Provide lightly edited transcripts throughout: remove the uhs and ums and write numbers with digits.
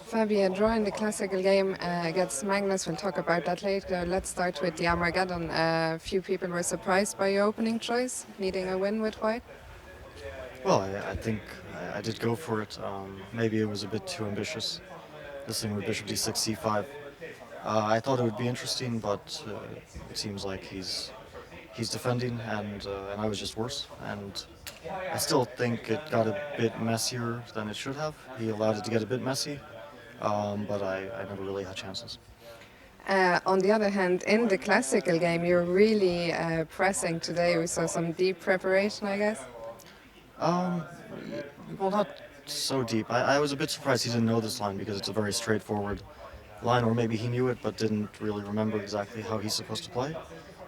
Fabian, drawing the classical game against Magnus, we'll talk about that later. Let's start with the Armageddon. A few people were surprised by your opening choice, needing a win with white. Well, I think I did go for it. Maybe it was a bit too ambitious, this thing with bishop d6, c5. I thought it would be interesting, but it seems like he's defending, and I was just worse. And I still think it got a bit messier than it should have. He allowed it to get a bit messy, but I never really had chances. On the other hand, in the classical game, you're really pressing today. We saw some deep preparation, I guess. Um, well, not so deep. I was a bit surprised he didn't know this line because it's a very straightforward line, or maybe he knew it but didn't really remember exactly how he's supposed to play.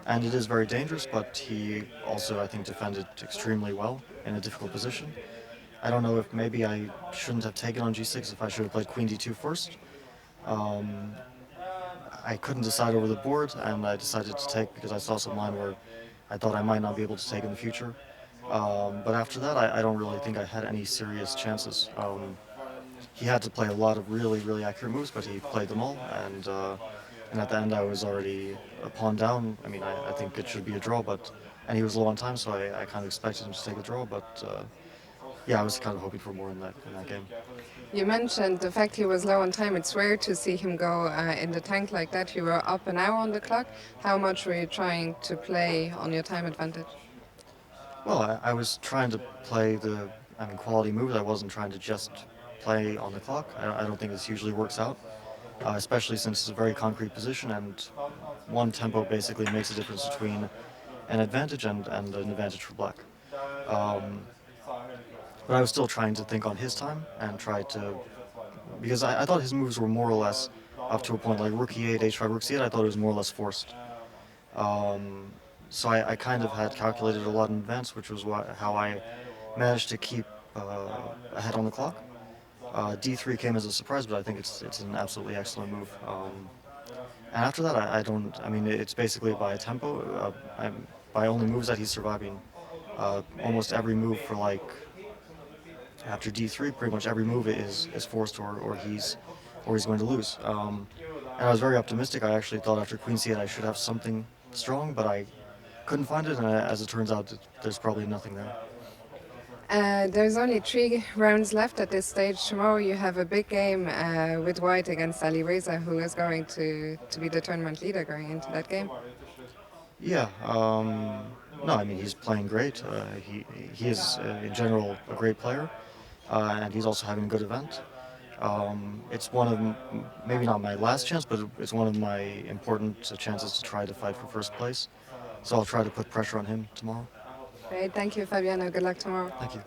And it is very dangerous, but he also, I think, defended extremely well in a difficult position. I don't know if maybe I shouldn't have taken on g6, if I should have played queen d2 first. Um, I couldn't decide over the board, and I decided to take because I saw some line where I thought I might not be able to take in the future. But after that, I don't really think I had any serious chances. He had to play a lot of really, really accurate moves, but he played them all, and at the end I was already a pawn down. I mean, I think it should be a draw, and he was low on time, so I kind of expected him to take a draw, but yeah, I was kind of hoping for more in that game. You mentioned the fact he was low on time. It's rare to see him go in the tank like that. You were up an hour on the clock. How much were you trying to play on your time advantage? Well, I was trying to play quality moves. I wasn't trying to just play on the clock. I don't think this usually works out, especially since it's a very concrete position, and one tempo basically makes a difference between an advantage and an advantage for black. Um, but I was still trying to think on his time and try to, because I thought his moves were more or less up to a point, like rook e8, h5, rook c8, I thought it was more or less forced. Um, so I kind of had calculated a lot in advance, which was how I managed to keep ahead on the clock. D3 came as a surprise, but I think it's an absolutely excellent move. And after that, I don't. I mean, it's basically by tempo, by only moves that he's surviving. Almost every move for like after D3, pretty much every move is forced or he's going to lose. And I was very optimistic. I actually thought after Queen C8 I should have something strong, but I couldn't find it. And as it turns out, there's probably nothing there. There's only 3 rounds left at this stage. Tomorrow you have a big game with White against Ali Reza, who is going to be the tournament leader going into that game. Yeah. No, I mean he's playing great. He is in general a great player, and he's also having a good event. It's one of maybe not my last chance, but it's one of my important chances to try to fight for first place. So I'll try to put pressure on him tomorrow. Great, thank you, Fabiano. Good luck tomorrow. Thank you.